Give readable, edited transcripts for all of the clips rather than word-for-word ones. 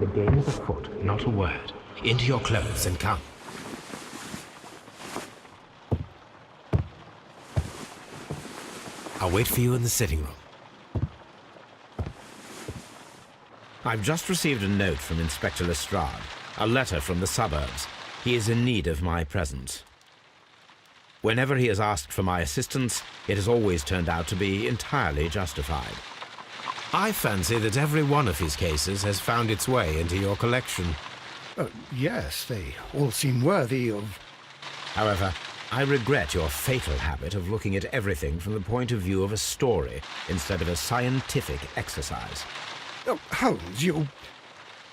game is afoot, not a word. Into your clothes and come. I'll wait for you in the sitting room. I've just received a note from Inspector Lestrade, a letter from the suburbs. He is in need of my presence. Whenever he has asked for my assistance, it has always turned out to be entirely justified. I fancy that every one of his cases has found its way into your collection. Yes, they all seem worthy of... However, I regret your fatal habit of looking at everything from the point of view of a story instead of a scientific exercise. Oh, Holmes, you...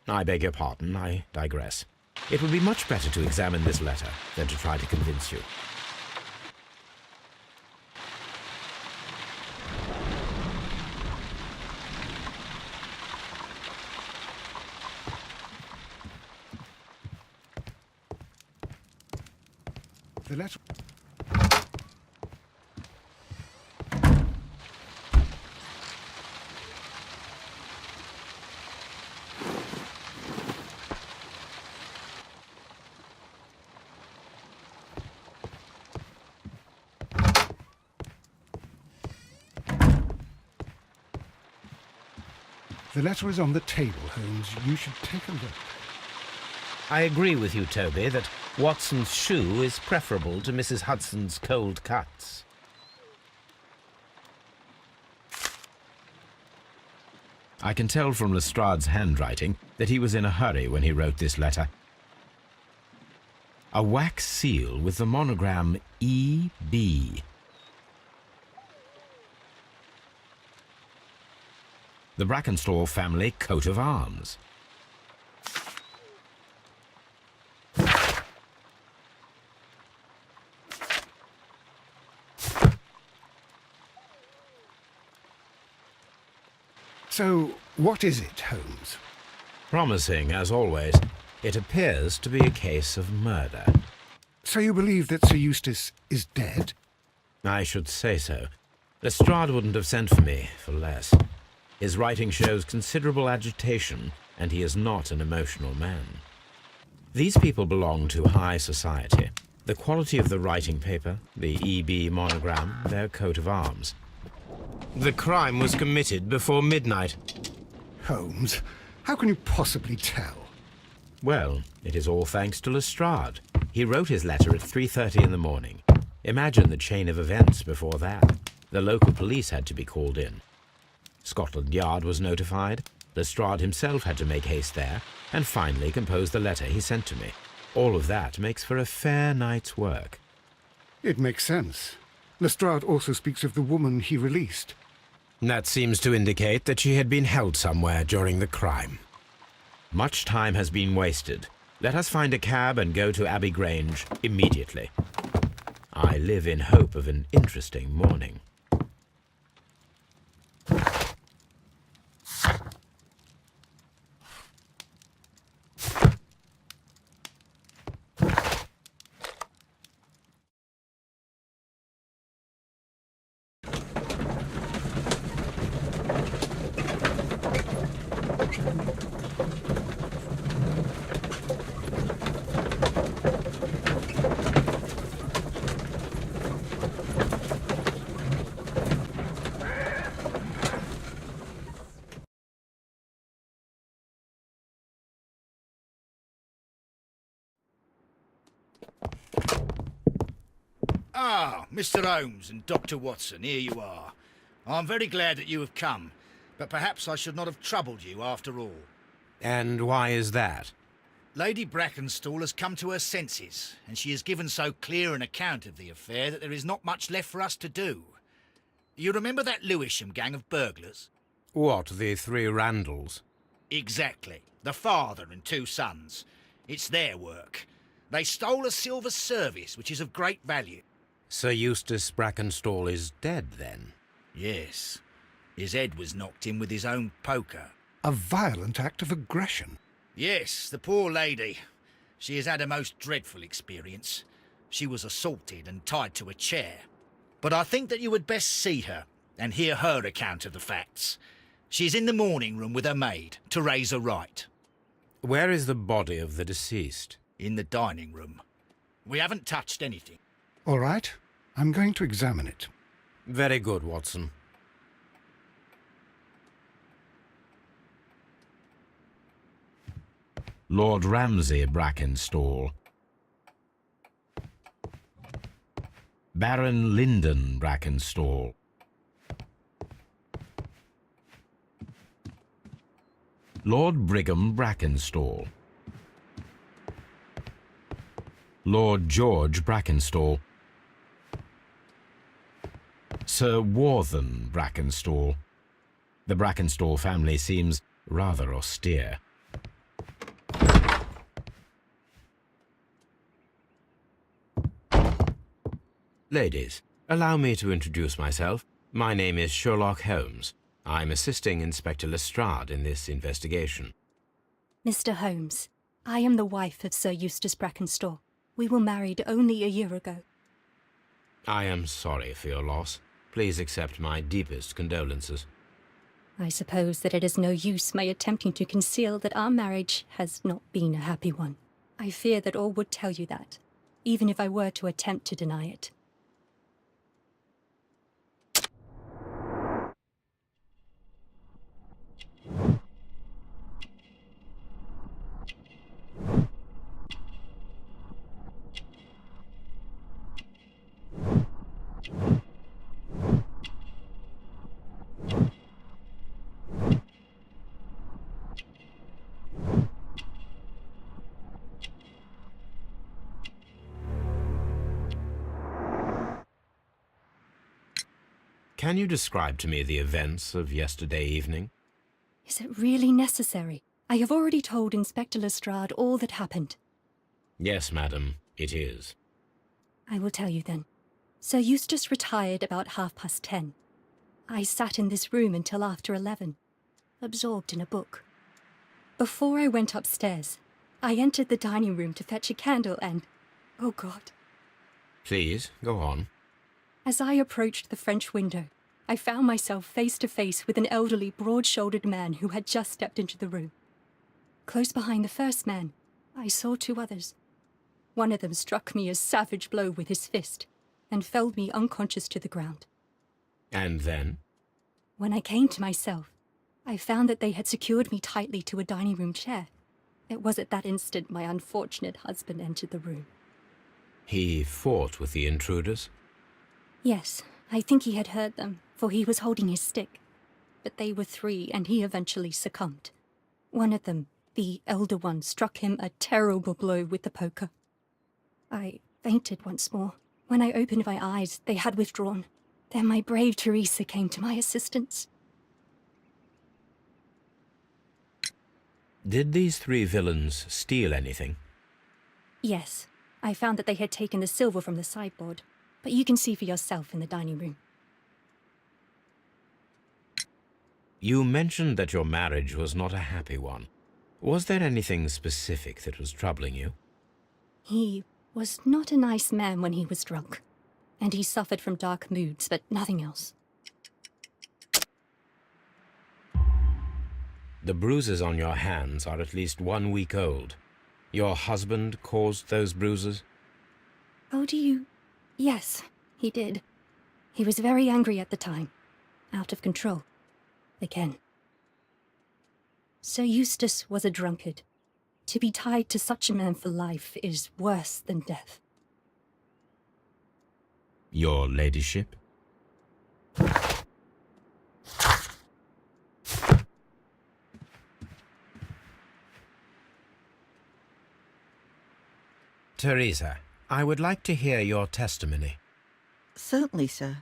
I beg your pardon, I digress. It would be much better to examine this letter than to try to convince you. The letter... The letter is on the table, Holmes. You should take a look. I agree with you, Toby, that Watson's shoe is preferable to Mrs. Hudson's cold cuts. I can tell from Lestrade's handwriting that he was in a hurry when he wrote this letter. A wax seal with the monogram E.B. The Brackenstall family coat of arms. So, what is it, Holmes? Promising, as always. It appears to be a case of murder. So you believe that Sir Eustace is dead? I should say so. Lestrade wouldn't have sent for me for less. His writing shows considerable agitation, and he is not an emotional man. These people belong to high society. The quality of the writing paper, the E.B. monogram, their coat of arms. The crime was committed before midnight. Holmes, how can you possibly tell? Well, it is all thanks to Lestrade. He wrote his letter at 3:30 in the morning. Imagine the chain of events before that. The local police had to be called in. Scotland Yard was notified. Lestrade himself had to make haste there, and finally compose the letter he sent to me. All of that makes for a fair night's work. It makes sense. Lestrade also speaks of the woman he released. That seems to indicate that she had been held somewhere during the crime. Much time has been wasted. Let us find a cab and go to Abbey Grange immediately. I live in hope of an interesting morning. Ah, Mr. Holmes and Dr. Watson, here you are. I'm very glad that you have come, but perhaps I should not have troubled you after all. And why is that? Lady Brackenstall has come to her senses, and she has given so clear an account of the affair that there is not much left for us to do. You remember that Lewisham gang of burglars? What, the three Randalls? Exactly. The father and two sons. It's their work. They stole a silver service, which is of great value. Sir Eustace Brackenstall is dead, then? Yes. His head was knocked in with his own poker. A violent act of aggression. Yes, the poor lady. She has had a most dreadful experience. She was assaulted and tied to a chair. But I think that you would best see her and hear her account of the facts. She's in the morning room with her maid, Teresa Wright. Where is the body of the deceased? In the dining room. We haven't touched anything. All right, I'm going to examine it. Very good, Watson. Lord Ramsay Brackenstall. Baron Lyndon Brackenstall. Lord Brigham Brackenstall. Lord George Brackenstall. Sir Warthen Brackenstall. The Brackenstall family seems rather austere. Ladies, allow me to introduce myself. My name is Sherlock Holmes. I'm assisting Inspector Lestrade in this investigation. Mr. Holmes, I am the wife of Sir Eustace Brackenstall. We were married only a year ago. I am sorry for your loss. Please accept my deepest condolences. I suppose that it is no use my attempting to conceal that our marriage has not been a happy one. I fear that all would tell you that, even if I were to attempt to deny it. Can you describe to me the events of yesterday evening? Is it really necessary? I have already told Inspector Lestrade all that happened. Yes, madam, it is. I will tell you then. Sir Eustace retired about 10:30. I sat in this room until after 11, absorbed in a book. Before I went upstairs, I entered the dining room to fetch a candle and... oh God. Please, go on. As I approached the French window, I found myself face to face with an elderly, broad-shouldered man who had just stepped into the room. Close behind the first man, I saw two others. One of them struck me a savage blow with his fist and felled me unconscious to the ground. And then? When I came to myself, I found that they had secured me tightly to a dining room chair. It was at that instant my unfortunate husband entered the room. He fought with the intruders? Yes, I think he had heard them, for he was holding his stick. But they were three, and he eventually succumbed. One of them, the elder one, struck him a terrible blow with the poker. I fainted once more. When I opened my eyes, they had withdrawn. Then my brave Teresa came to my assistance. Did these three villains steal anything? Yes, I found that they had taken the silver from the sideboard, but you can see for yourself in the dining room. You mentioned that your marriage was not a happy one. Was there anything specific that was troubling you? He was not a nice man when he was drunk, and he suffered from dark moods, but nothing else. The bruises on your hands are at least 1 week old. Your husband caused those bruises? Oh, do you... Yes, he did. He was very angry at the time. Out of control. Again. Sir Eustace was a drunkard. To be tied to such a man for life is worse than death. Your ladyship? Teresa, I would like to hear your testimony. Certainly, sir.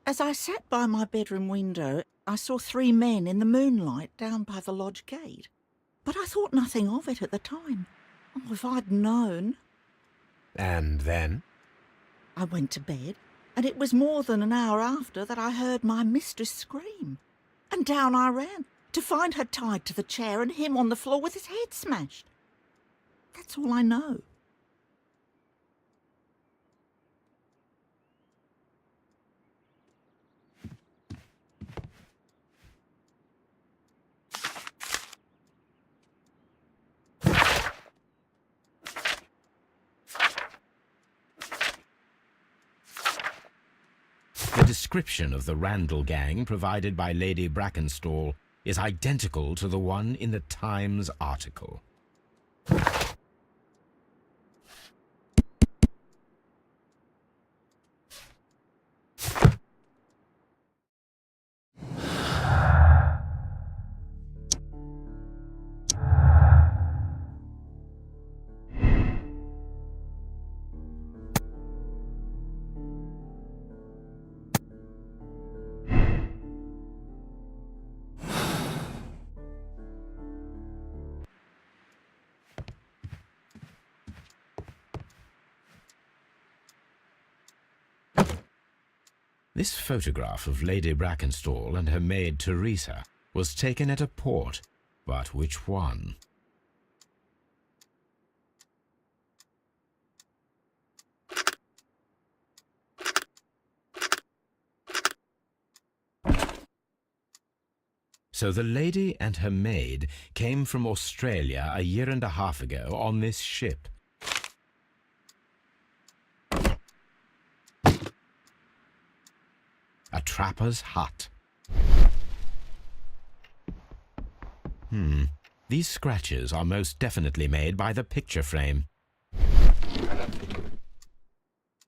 As I sat by my bedroom window, I saw three men in the moonlight down by the lodge gate. But I thought nothing of it at the time. Oh, if I'd known. And then? I went to bed, and it was more than an hour after that I heard my mistress scream. And down I ran, to find her tied to the chair and him on the floor with his head smashed. That's all I know. The description of the Randall gang provided by Lady Brackenstall is identical to the one in the Times article. This photograph of Lady Brackenstall and her maid Teresa was taken at a port, but which one? So the lady and her maid came from Australia a year and a half ago on this ship. A trapper's hut. These scratches are most definitely made by the picture frame.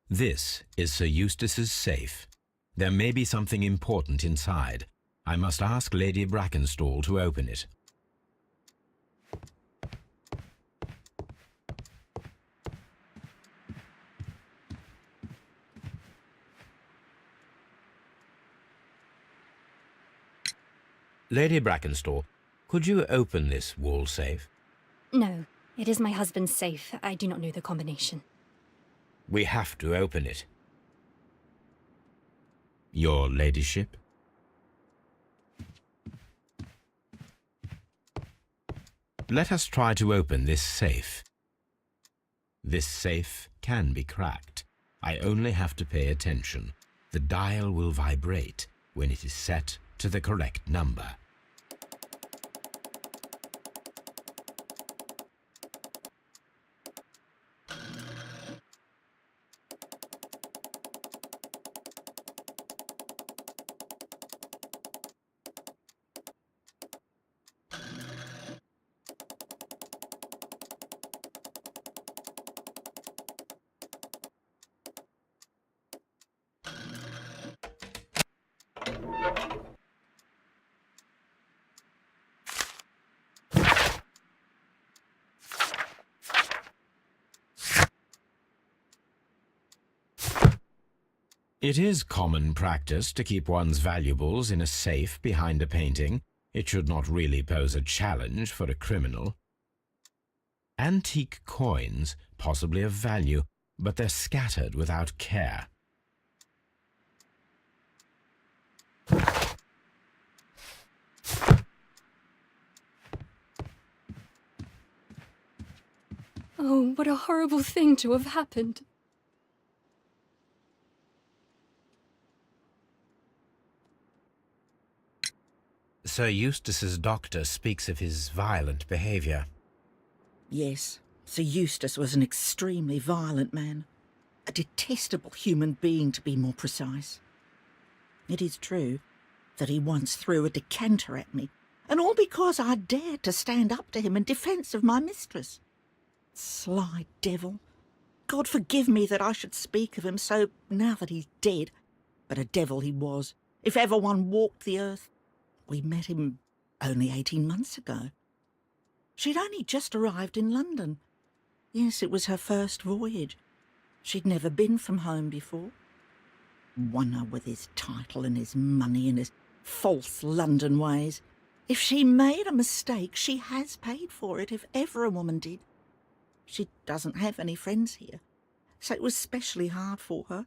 This is Sir Eustace's safe. There may be something important inside. I must ask Lady Brackenstall to open it. Lady Brackenstall, could you open this wall safe? No, it is my husband's safe. I do not know the combination. We have to open it. Your ladyship? Let us try to open this safe. This safe can be cracked. I only have to pay attention. The dial will vibrate when it is set to the correct number. It is common practice to keep one's valuables in a safe behind a painting. It should not really pose a challenge for a criminal. Antique coins, possibly of value, but they're scattered without care. Oh, what a horrible thing to have happened. Sir Eustace's doctor speaks of his violent behaviour. Yes, Sir Eustace was an extremely violent man. A detestable human being, to be more precise. It is true that he once threw a decanter at me, and all because I dared to stand up to him in defence of my mistress. Sly devil. God forgive me that I should speak of him so now that he's dead, but a devil he was, if ever one walked the earth. We met him only 18 months ago. She'd only just arrived in London. Yes, it was her first voyage. She'd never been from home before. Wonder with his title and his money and his false London ways. If she made a mistake, she has paid for it, if ever a woman did. She doesn't have any friends here, so it was specially hard for her.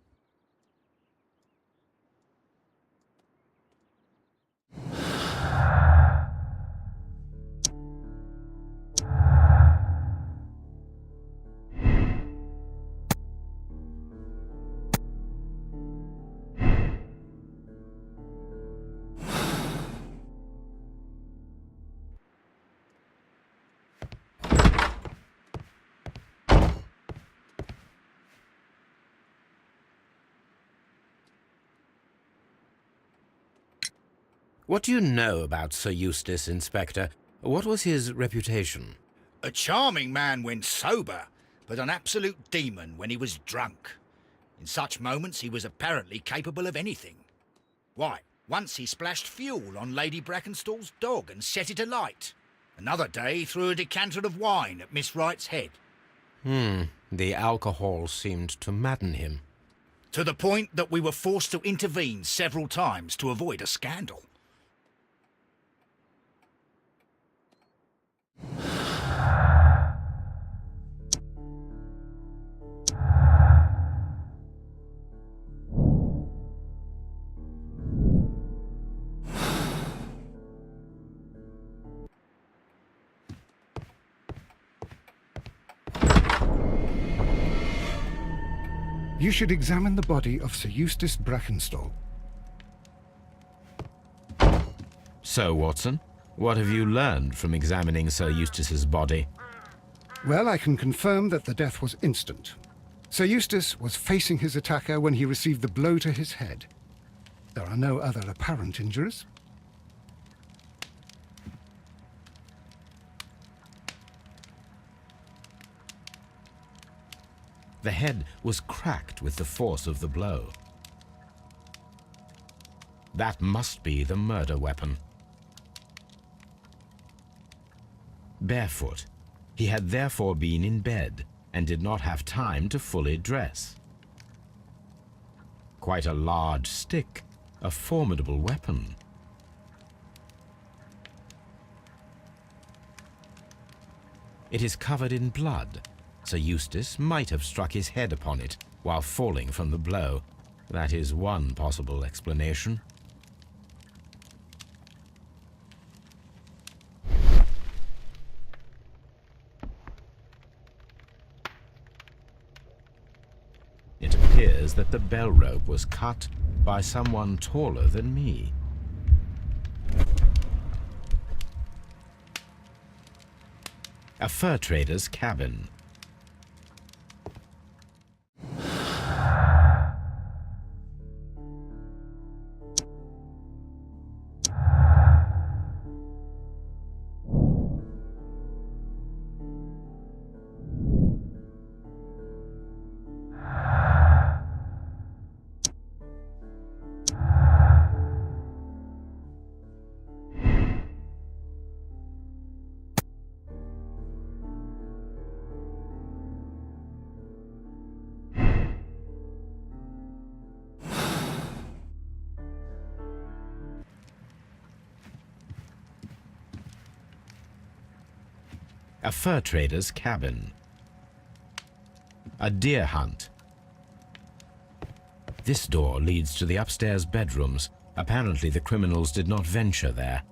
What do you know about Sir Eustace, Inspector? What was his reputation? A charming man when sober, but an absolute demon when he was drunk. In such moments he was apparently capable of anything. Why, once he splashed fuel on Lady Brackenstall's dog and set it alight. Another day he threw a decanter of wine at Miss Wright's head. The alcohol seemed to madden him. To the point that we were forced to intervene several times to avoid a scandal. You should examine the body of Sir Eustace Brackenstall. So, Watson, what have you learned from examining Sir Eustace's body? Well, I can confirm that the death was instant. Sir Eustace was facing his attacker when he received the blow to his head. There are no other apparent injuries. The head was cracked with the force of the blow. That must be the murder weapon. Barefoot, he had therefore been in bed and did not have time to fully dress. Quite a large stick, a formidable weapon. It is covered in blood. Sir Eustace might have struck his head upon it while falling from the blow. That is one possible explanation. It appears that the bell rope was cut by someone taller than me. A fur trader's cabin. A fur trader's cabin. A deer hunt. This door leads to the upstairs bedrooms. Apparently the criminals did not venture there.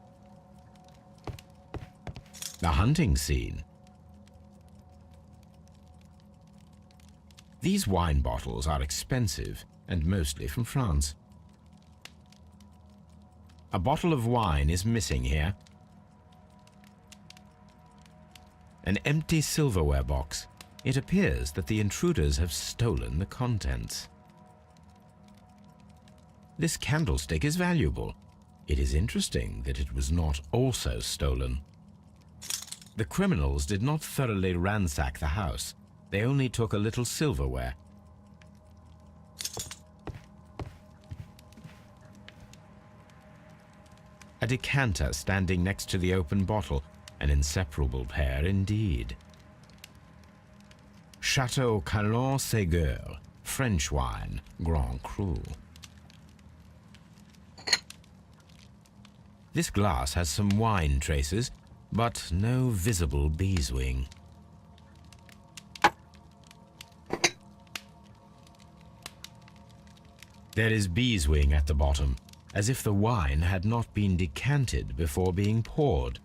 A hunting scene. These wine bottles are expensive and mostly from France. A bottle of wine is missing here. An empty silverware box. It appears that the intruders have stolen the contents. This candlestick is valuable. It is interesting that it was not also stolen. The criminals did not thoroughly ransack the house. They only took a little silverware. A decanter standing next to the open bottle. An inseparable pair indeed. Chateau Calon-Ségur, French wine, Grand Cru. This glass has some wine traces, but no visible beeswing. There is beeswing at the bottom, as if the wine had not been decanted before being poured.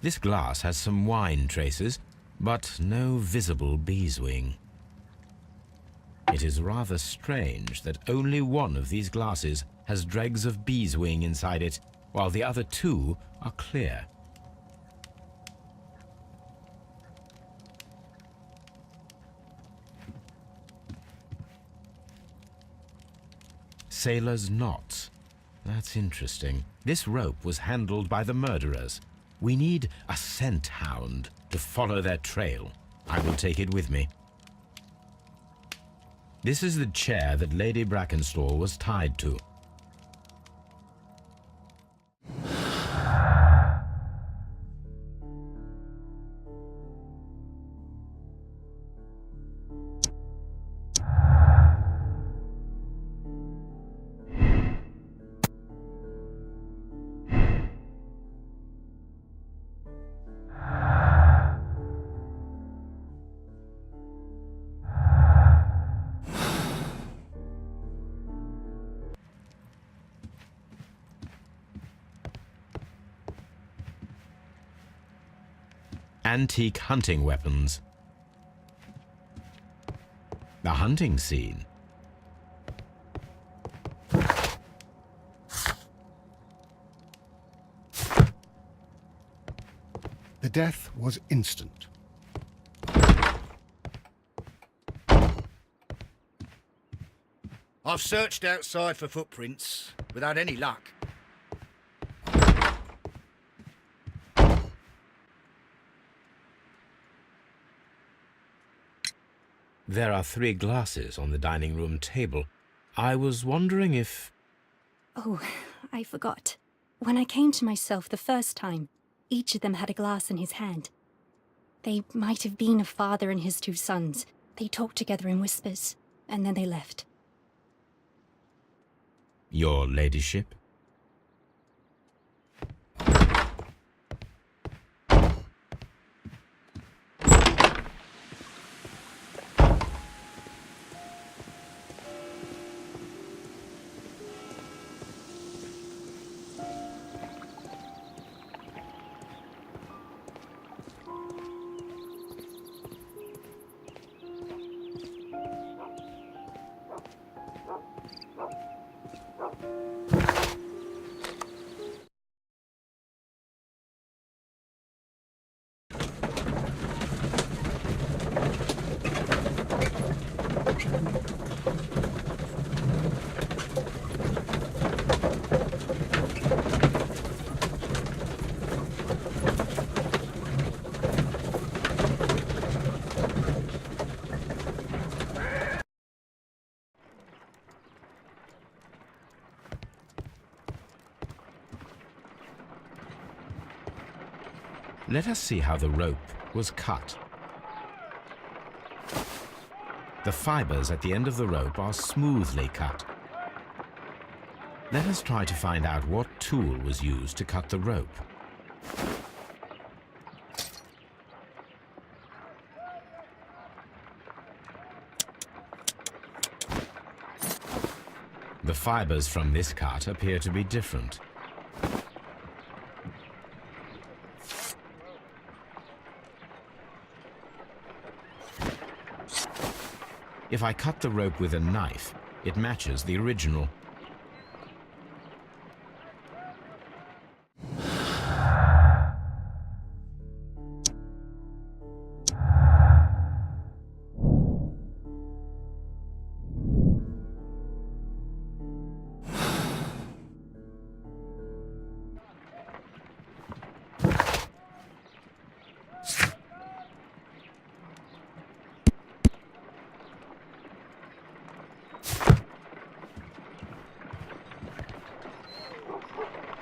This glass has some wine traces, but no visible beeswing. It is rather strange that only one of these glasses has dregs of beeswing inside it, while the other two are clear. Sailor's knots. That's interesting. This rope was handled by the murderers. We need a scent hound to follow their trail. I will take it with me. This is the chair that Lady Brackenstall was tied to. Antique hunting weapons. The hunting scene. The death was instant. I've searched outside for footprints without any luck. There are 3 glasses on the dining room table. I was wondering if... Oh, I forgot. When I came to myself the first time, each of them had a glass in his hand. They might have been a father and his 2 sons. They talked together in whispers, and then they left. Your ladyship? Let us see how the rope was cut. The fibers at the end of the rope are smoothly cut. Let us try to find out what tool was used to cut the rope. The fibers from this cut appear to be different. If I cut the rope with a knife, it matches the original.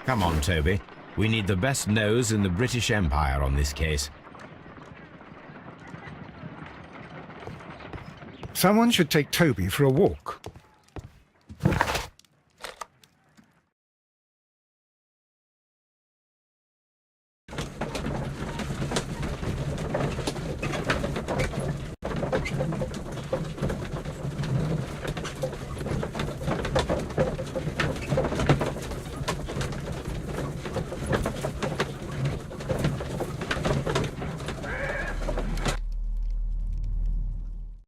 Come on, Toby. We need the best nose in the British Empire on this case. Someone should take Toby for a walk.